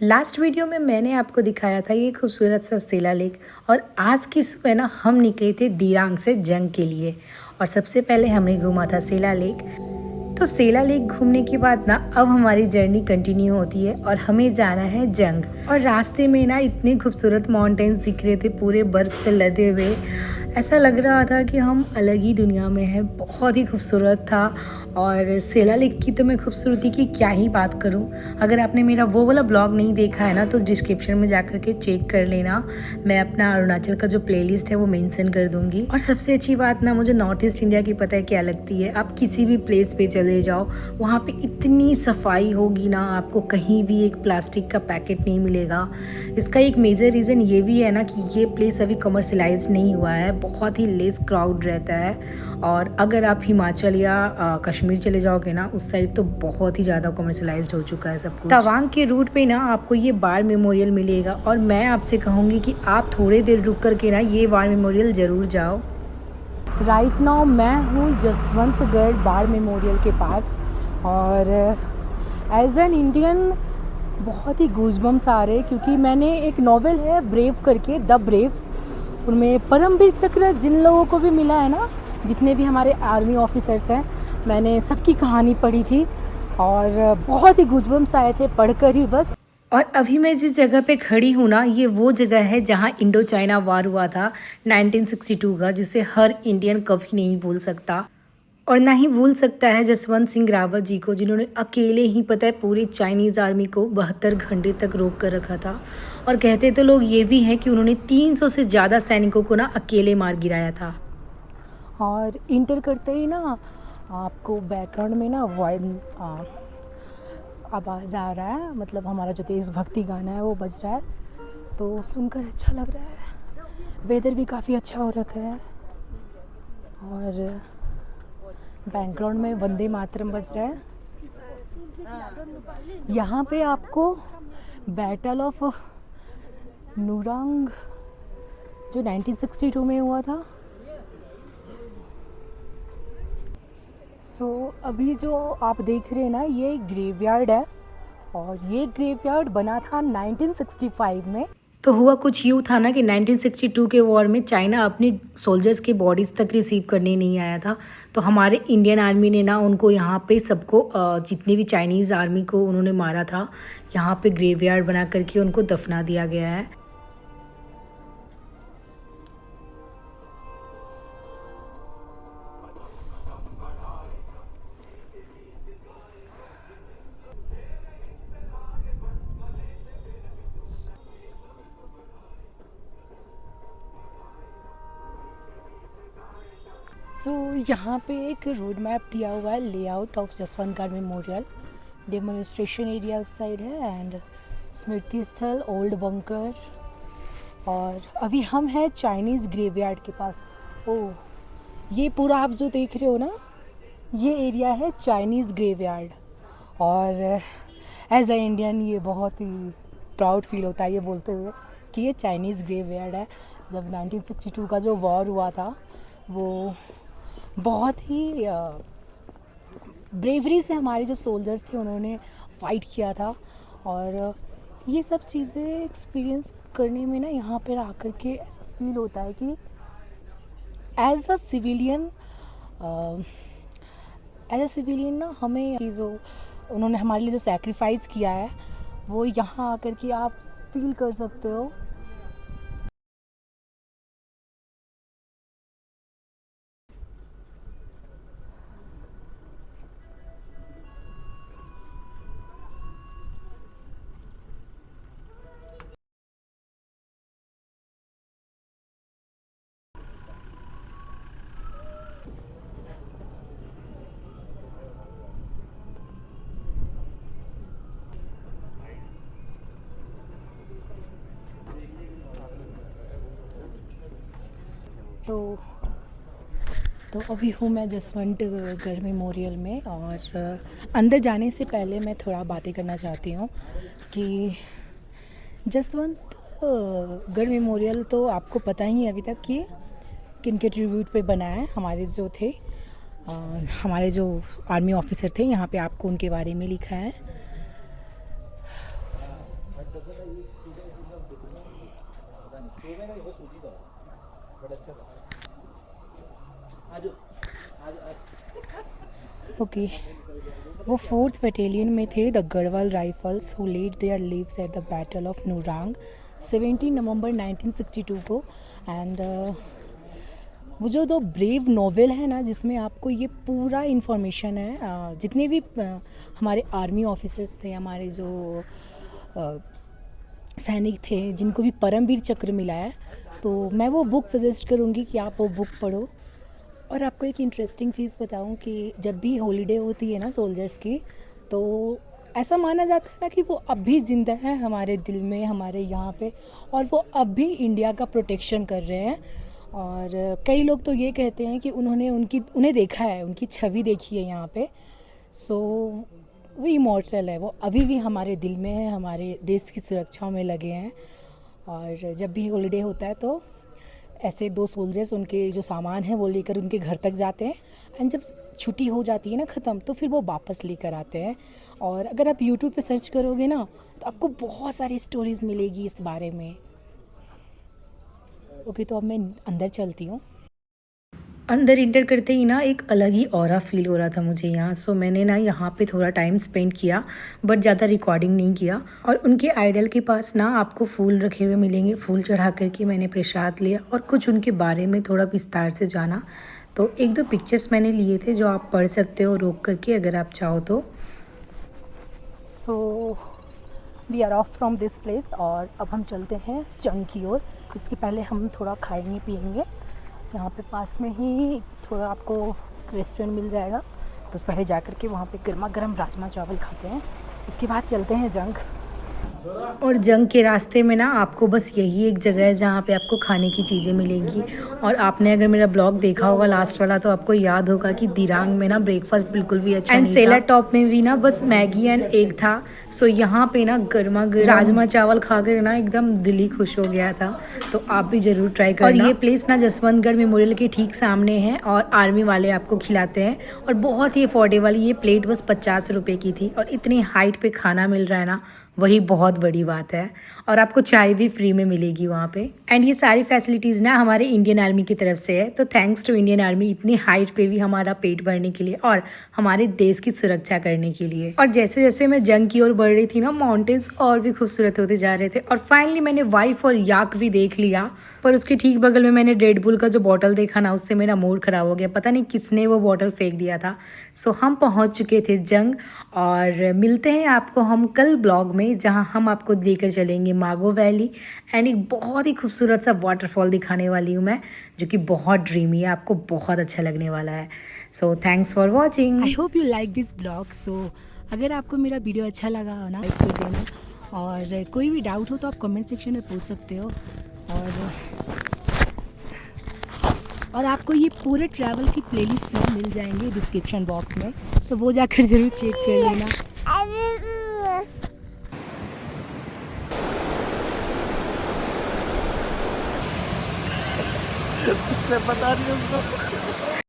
Last video में मैंने आपको दिखाया था ये खूबसूरत सा सेला लेक। और आज की सुबह ना हम निकले थे दिरांग से जंग के लिए। और सबसे पहले हमने घूमा था सेला लेक। तो सेला लेक घूमने के बाद ना अब हमारी जर्नी कंटिन्यू होती है और हमें जाना है जंग। और रास्ते में ना इतने खूबसूरत माउंटेन्स दिख रहे थे पूरे बर्फ से लदे हुए। ऐसा लग रहा था कि हम अलग ही दुनिया में हैं। बहुत ही खूबसूरत था। और सेला लेक की तो मैं खूबसूरती की क्या ही बात करूं। अगर आपने मेरा वो वाला ब्लॉग नहीं देखा है ना तो डिस्क्रिप्शन में जाकर के चेक कर लेना। मैं अपना अरुणाचल का जो प्लेलिस्ट है वो मेंशन कर दूंगी। और सबसे अच्छी बात ना मुझे नॉर्थ ईस्ट इंडिया की पता है क्या लगती है। आप किसी भी प्लेस पे चले जाओ, वहाँ पे इतनी सफाई होगी ना, आपको कहीं भी एक प्लास्टिक का पैकेट नहीं मिलेगा। इसका एक मेजर रीज़न ये भी है ना कि ये प्लेस अभी कमर्शलाइज नहीं हुआ है, बहुत ही लेस क्राउड रहता है। और अगर आप हिमाचल या कश्मीर चले जाओगे ना उस साइड तो बहुत ही ज़्यादा कमर्शलाइज्ड हो चुका है सब कुछ। तवांग के रूट पे ना आपको ये वार मेमोरियल मिलेगा और मैं आपसे कहूँगी कि आप थोड़ी देर रुक करके ना ये वार मेमोरियल ज़रूर जाओ। राइट नाउ मैं हूँ जसवंतगढ़ वार मेमोरियल के पास। और एज एन इंडियन बहुत ही गूजबम्स आ रहे क्योंकि मैंने एक नॉवेल है ब्रेव करके, द ब्रेव, उनमें परमवीर चक्र जिन लोगों को भी मिला है ना, जितने भी हमारे आर्मी ऑफिसर्स हैं, मैंने सबकी कहानी पढ़ी थी और बहुत ही गूजबम्स आए थे पढ़कर ही बस। और अभी मैं जिस जगह पे खड़ी हूँ ना ये वो जगह है जहाँ इंडो चाइना वार हुआ था 1962 का, जिसे हर इंडियन कभी नहीं भूल सकता। और ना ही भूल सकता है जसवंत सिंह रावत जी को, जिन्होंने अकेले ही पता है पूरी चाइनीज़ आर्मी को 72 घंटे तक रोक कर रखा था। और कहते तो लोग ये भी हैं कि उन्होंने 300 से ज़्यादा सैनिकों को ना अकेले मार गिराया था। और इंटर करते ही ना आपको बैकग्राउंड में ना आवाज़ आ रहा है, मतलब हमारा जो देशभक्ति गाना है वो बज रहा है, तो सुनकर अच्छा लग रहा है। वेदर भी काफ़ी अच्छा हो रखा है और बैकग्राउंड में वंदे मातरम बज रहा है। यहाँ पे आपको बैटल ऑफ नूरांग जो 1962 में हुआ था। अभी जो आप देख रहे हैं ना ये ग्रेवयार्ड है और ये ग्रेवयार्ड बना था 1965 में। तो हुआ कुछ यूँ था ना कि 1962 के वॉर में चाइना अपनी सोल्जर्स की बॉडीज़ तक रिसीव करने नहीं आया था। तो हमारे इंडियन आर्मी ने ना उनको यहाँ पे सबको जितनी भी चाइनीज़ आर्मी को उन्होंने मारा था यहाँ पे ग्रेवयार्ड बना करके उनको दफना दिया गया है। यहाँ पे एक रोड मैप दिया हुआ है, layout of Jaswantgarh memorial. Demonstration area उस साइड है एंड स्मृति स्थल, ओल्ड बंकर। और अभी हम हैं चाइनीज़ ग्रेवयार्ड के पास। ओह, ये पूरा आप जो देख रहे हो ना ये एरिया है चाइनीज़ ग्रेवयार्ड। और एज अ इंडियन ये बहुत ही प्राउड फील होता है ये बोलते हुए कि ये चाइनीज़ ग्रेवयार्ड है। जब 1962 का जो वॉर हुआ था वो बहुत ही ब्रेवरी से हमारे जो सोल्जर्स थे उन्होंने फाइट किया था। और ये सब चीज़ें एक्सपीरियंस करने में ना यहाँ पर आकर के ऐसा फील होता है कि एज अ सिविलियन ना हमें जो उन्होंने हमारे लिए जो सैक्रिफाइस किया है वो यहाँ आकर के आप फील कर सकते हो। तो अभी हूँ मैं जसवंतगढ़ मेमोरियल में। और अंदर जाने से पहले मैं थोड़ा बातें करना चाहती हूँ कि जसवंतगढ़ मेमोरियल तो आपको पता ही है अभी तक कि किन के ट्रिब्यूट पे बना है। हमारे जो थे हमारे जो आर्मी ऑफिसर थे यहाँ पे आपको उनके बारे में लिखा है। ओके वो 4th बटालियन में थे, the Garhwal rifles, who led their lives at the battle of Nuranang 17 November 1962 को। एंड वो जो दो ब्रेव नॉवेल है ना, जिसमें आपको ये पूरा इन्फॉर्मेशन है, जितने भी हमारे आर्मी ऑफिसर्स थे, हमारे जो सैनिक थे जिनको भी परमवीर चक्र मिला है, तो मैं वो बुक सजेस्ट करूँगी कि आप वो बुक पढ़ो। और आपको एक इंटरेस्टिंग चीज़ बताऊँ कि जब भी हॉलीडे होती है ना सोल्जर्स की, तो ऐसा माना जाता है ना कि वो अब भी ज़िंदा है हमारे दिल में, हमारे यहाँ पे, और वो अब भी इंडिया का प्रोटेक्शन कर रहे हैं। और कई लोग तो ये कहते हैं कि उन्हें देखा है, उनकी छवि देखी है यहाँ पे। सो वो इमॉर्टल है, वो अभी भी हमारे दिल में है, हमारे देश की सुरक्षा में लगे हैं। और जब भी हॉलीडे होता है तो ऐसे दो सोल्जर्स उनके जो सामान है वो लेकर उनके घर तक जाते हैं, एंड जब छुट्टी हो जाती है ना ख़त्म, तो फिर वो वापस लेकर आते हैं। और अगर आप यूट्यूब पे सर्च करोगे ना, तो आपको बहुत सारी स्टोरीज़ मिलेगी इस बारे में। ओके, तो अब मैं अंदर चलती हूँ। अंदर इंटर करते ही ना एक अलग ही ऑरा फील हो रहा था मुझे यहाँ। सो मैंने ना यहाँ पे थोड़ा टाइम स्पेंड किया, बट ज़्यादा रिकॉर्डिंग नहीं किया। और उनके आइडल के पास ना आपको फूल रखे हुए मिलेंगे, फूल चढ़ा करके मैंने प्रसाद लिया और कुछ उनके बारे में थोड़ा विस्तार से जाना। तो 1-2 पिक्चर्स मैंने लिए थे जो आप पढ़ सकते हो रोक करके अगर आप चाहो तो। So we are off from this place, और अब हम चलते हैं जंग की ओर। इसके पहले हम थोड़ा खाएंगे पिएंगे। यहाँ पे पास में ही थोड़ा आपको रेस्टोरेंट मिल जाएगा, तो पहले जा कर के वहाँ पे गर्मा गर्म राजमा चावल खाते हैं, उसके बाद चलते हैं जंग। और जंग के रास्ते में ना आपको बस यही एक जगह है जहाँ पे आपको खाने की चीज़ें मिलेंगी। और आपने अगर मेरा ब्लॉग देखा होगा लास्ट वाला, तो आपको याद होगा कि दिरांग में ना ब्रेकफास्ट बिल्कुल भी अच्छा नहीं था। सेला टॉप में भी ना बस मैगी एंड एग था। सो यहाँ पे ना गर्मा गर्म राजमा चावल खा कर ना एकदम दिल ही खुश हो गया था। तो आप भी ज़रूर ट्राई करना। और ये प्लेस ना जसवंतगढ़ मेमोरियल के ठीक सामने है, और आर्मी वाले आपको खिलाते हैं, और बहुत ही अफोर्डेबल। ये प्लेट बस 50 रुपये की थी, और इतनी हाइट पे खाना मिल रहा है ना, वही बहुत बड़ी बात है। और आपको चाय भी फ्री में मिलेगी वहाँ पे। एंड ये सारी फैसिलिटीज़ ना हमारे इंडियन आर्मी की तरफ से है, तो थैंक्स टू इंडियन आर्मी इतनी हाइट पे भी हमारा पेट भरने के लिए और हमारे देश की सुरक्षा करने के लिए। और जैसे जैसे मैं जंग की ओर बढ़ रही थी ना, माउंटेन्स और भी खूबसूरत होते जा रहे थे। और फाइनली मैंने वाइफ और याक भी देख लिया, पर उसके ठीक बगल में मैंने रेड बुल का जो बॉटल देखा ना, उससे मेरा मूड ख़राब हो गया। पता नहीं किसने वो बॉटल फेंक दिया था। सो हम पहुँच चुके थे जंग, और मिलते हैं आपको हम कल ब्लॉग में, जहां हम आपको लेकर चलेंगे मागो वैली, एंड एक बहुत ही खूबसूरत सा वाटरफॉल दिखाने वाली हूँ मैं, जो कि बहुत ड्रीमी है, आपको बहुत अच्छा लगने वाला है। So thanks for watching, I hope you like this blog. So अगर आपको मेरा वीडियो अच्छा लगा हो ना, लाइक कर देना, और कोई भी डाउट हो तो आप कमेंट सेक्शन में पूछ सकते हो। और आपको ये पूरे ट्रैवल की प्लेलिस्ट में मिल जाएंगे डिस्क्रिप्शन बॉक्स में, तो वो जाकर ज़रूर चेक कर लेना। उसने बता दिया उसको।